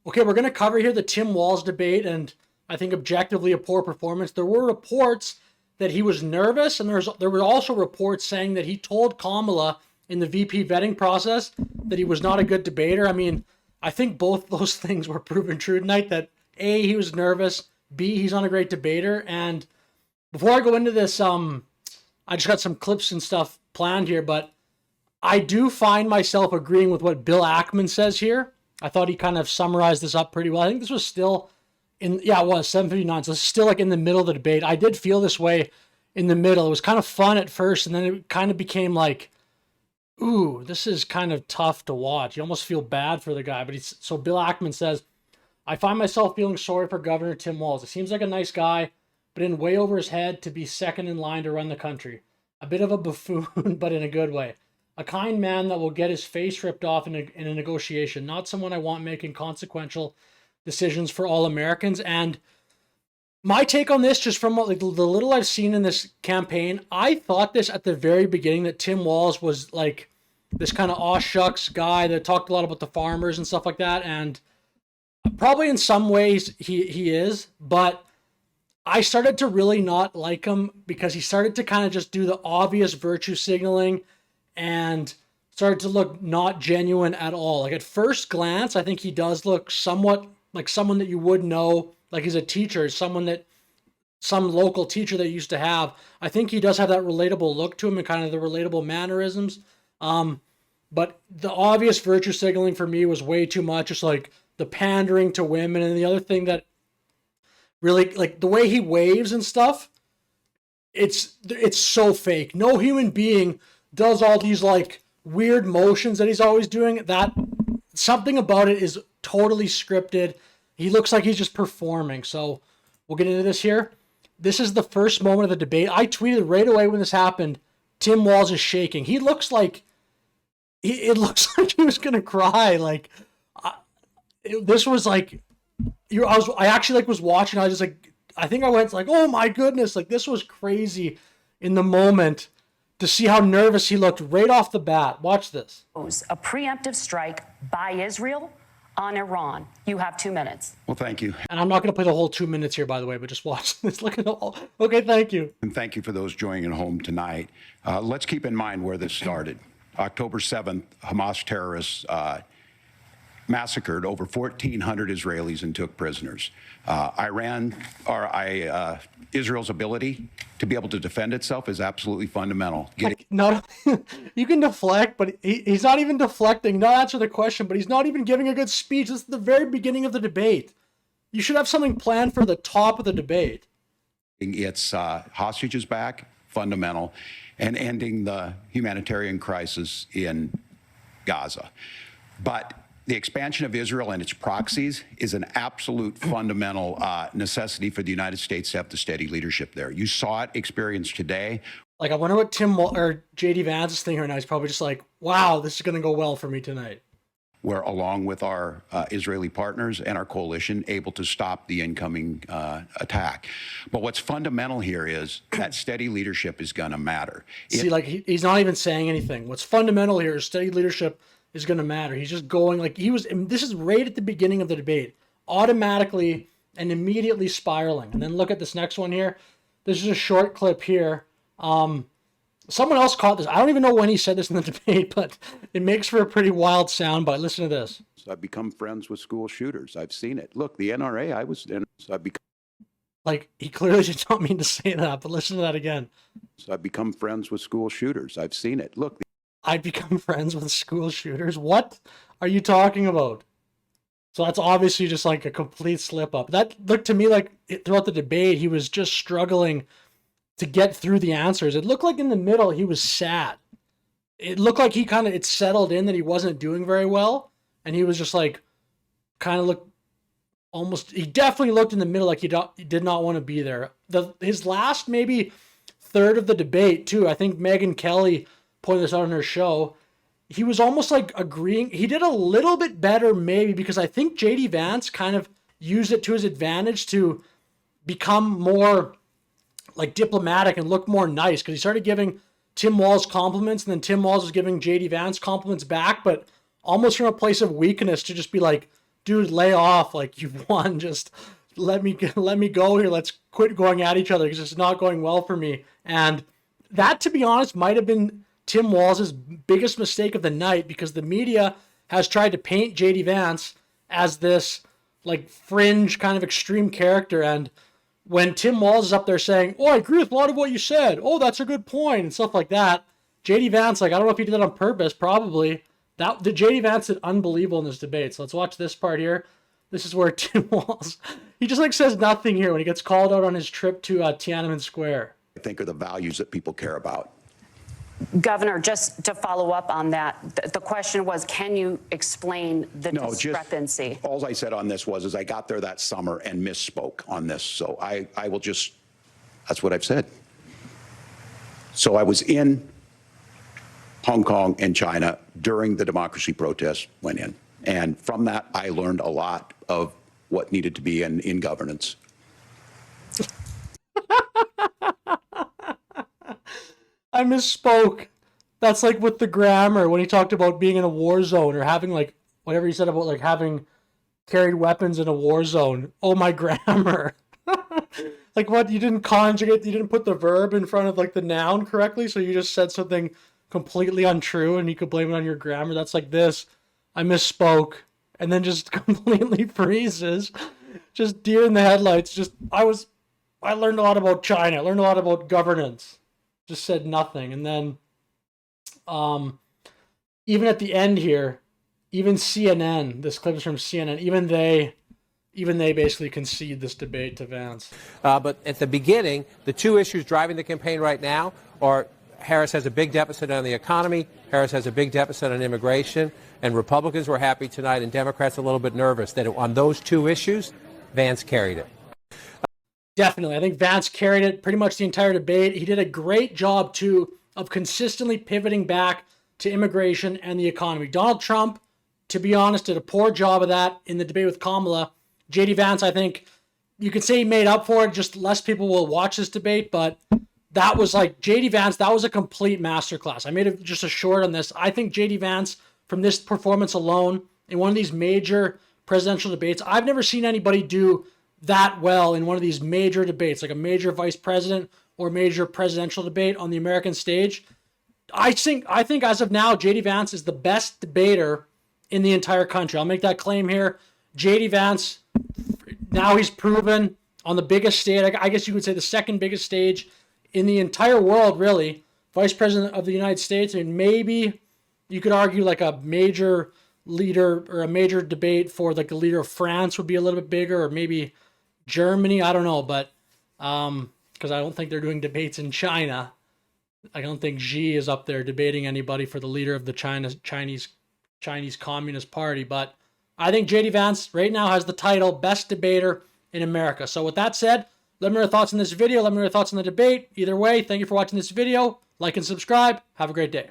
Okay, we're going to cover here the Tim Walz debate, and I think objectively a poor performance. There were reports that he was nervous, and there were also reports saying that he told Kamala in the VP vetting process that he was not a good debater. I mean, I think both those things were proven true tonight, that A, he was nervous, B, he's not a great debater. And before I go into this, I just got some clips and stuff planned here, but I do find myself agreeing with what Bill Ackman says here. I thought he kind of summarized this up pretty well. I think this was still it was 7:59, so it's still like in the middle of the debate. I did feel this way in the middle. It was kind of fun at first, and then it kind of became like, ooh, this is kind of tough to watch. You almost feel bad for the guy. But so Bill Ackman says, I find myself feeling sorry for Governor Tim Walz. It seems like a nice guy, but in way over his head to be second in line to run the country. A bit of a buffoon, but in a good way. A kind man that will get his face ripped off in a negotiation. Not someone I want making consequential decisions for all Americans. And my take on this, just from like the little I've seen in this campaign, I thought this at the very beginning that Tim Walz was like this kind of aw shucks guy that talked a lot about the farmers and stuff like that. And probably in some ways he is, but I started to really not like him because he started to kind of just do the obvious virtue signaling and started to look not genuine at all. Like at first glance, I think he does look somewhat like someone that you would know, like he's a teacher, some local teacher that you used to have. I think he does have that relatable look to him and kind of the relatable mannerisms. But the obvious virtue signaling for me was way too much. Just like the pandering to women. And the other thing that really, like the way he waves and stuff, it's so fake. No human being does all these like weird motions that he's always doing. That something about it is totally scripted. He looks like he's just performing. So we'll get into this here. This is the first moment of the debate. I tweeted right away when this happened, Tim Walz is shaking. He looks like it looks like he was gonna cry. Like this was like I actually like was watching. I was just like, I think I went like, oh my goodness, like this was crazy in the moment to see how nervous he looked right off the bat. Watch this. A preemptive strike by Israel on Iran. You have 2 minutes. Well, thank you. And I'm not going to play the whole 2 minutes here, by the way, but just watch this. Look at the whole. Okay, thank you. And thank you for those joining at home tonight. Let's keep in mind where this started. October 7th, Hamas terrorists massacred over 1,400 Israelis and took prisoners. Israel's ability to be able to defend itself is absolutely fundamental. You can deflect, but he's not even deflecting, not answer the question, but he's not even giving a good speech. This is the very beginning of the debate. You should have something planned for the top of the debate. It's hostages back, fundamental, and ending the humanitarian crisis in Gaza. But the expansion of Israel and its proxies is an absolute fundamental necessity for the United States to have the steady leadership there. You saw it experienced today. Like, I wonder what JD Vance is thinking right now. He's probably just like, wow, this is going to go well for me tonight. We're, along with our Israeli partners and our coalition, able to stop the incoming attack. But what's fundamental here is that steady leadership is going to matter. See, like, he's not even saying anything. What's fundamental here is steady leadership is going to matter. He's just going like this is right at the beginning of the debate, automatically and immediately spiraling. And then look at this next one here. This is a short clip here. Someone else caught this. I don't even know when he said this in the debate, but it makes for a pretty wild soundbite. Listen to this. I've become friends with school shooters. I've seen it. Look, the NRA, I've become. Like, he clearly did not mean to say that, but listen to that again. I've become friends with school shooters. I've seen it. Look. I'd become friends with school shooters. What are you talking about? So that's obviously just like a complete slip up. That looked to me like throughout the debate, he was just struggling to get through the answers. It looked like in the middle, he was sad. It looked like it settled in that he wasn't doing very well. And he was just like, he definitely looked in the middle like he did not want to be there. His last maybe third of the debate too, I think Megyn Kelly pointed this out on her show, he was almost like agreeing. He did a little bit better maybe because I think JD Vance kind of used it to his advantage to become more like diplomatic and look more nice, because he started giving Tim Walz compliments and then Tim Walz was giving JD Vance compliments back, but almost from a place of weakness to just be like dude, lay off. Like, you've won. Just let me go here. Let's quit going at each other because it's not going well for me. And that, to be honest, might have been Tim Walz's biggest mistake of the night, because the media has tried to paint JD Vance as this like fringe kind of extreme character. And when Tim Walz is up there saying, "Oh, I agree with a lot of what you said. Oh, that's a good point," and stuff like that, JD Vance, like, I don't know if he did that on purpose, probably. The JD Vance did unbelievable in this debate. So let's watch this part here. This is where Tim Walz, he just like says nothing here when he gets called out on his trip to Tiananmen Square. I think are the values that people care about. Governor, just to follow up on that, the question was, can you explain the discrepancy? All I said on this is I got there that summer and misspoke on this. So I will just, that's what I've said. So I was in Hong Kong and China during the democracy protests went in. And from that, I learned a lot of what needed to be in governance. I misspoke. That's like with the grammar when he talked about being in a war zone, or having like whatever he said about like having carried weapons in a war zone. Oh, my grammar. Like, what? You didn't conjugate, you didn't put the verb in front of like the noun correctly, so you just said something completely untrue and you could blame it on your grammar. That's like this. I misspoke, and then just completely freezes. Just deer in the headlights. Just I learned a lot about China. I learned a lot about governance. Just said nothing. And then even at the end here, even CNN, this clip is from CNN, even they basically concede this debate to Vance. But at the beginning, the two issues driving the campaign right now are Harris has a big deficit on the economy, Harris has a big deficit on immigration, and Republicans were happy tonight and Democrats a little bit nervous that on those two issues, Vance carried it. Definitely. I think Vance carried it pretty much the entire debate. He did a great job, too, of consistently pivoting back to immigration and the economy. Donald Trump, to be honest, did a poor job of that in the debate with Kamala. JD Vance, I think you could say he made up for it. Just less people will watch this debate, but that was like JD Vance. That was a complete masterclass. I made just a short on this. I think JD Vance, from this performance alone, in one of these major presidential debates, I've never seen anybody do that well in one of these major debates, like a major vice president or major presidential debate on the American stage. I think as of now, JD Vance is the best debater in the entire country. I'll make that claim here. JD Vance, now he's proven on the biggest stage, I guess you could say the second biggest stage in the entire world, really, vice president of the United States. And maybe you could argue like a major leader or a major debate for like the leader of France would be a little bit bigger, or maybe Germany. I don't know, but because I don't think they're doing debates in China. I don't think Xi is up there debating anybody for the leader of the Chinese Communist Party. But I think JD Vance right now has the title best debater in America. So with that said, let me know your thoughts on this video. Let me know your thoughts on the debate. Either way, thank you for watching this video. Like and subscribe. Have a great day.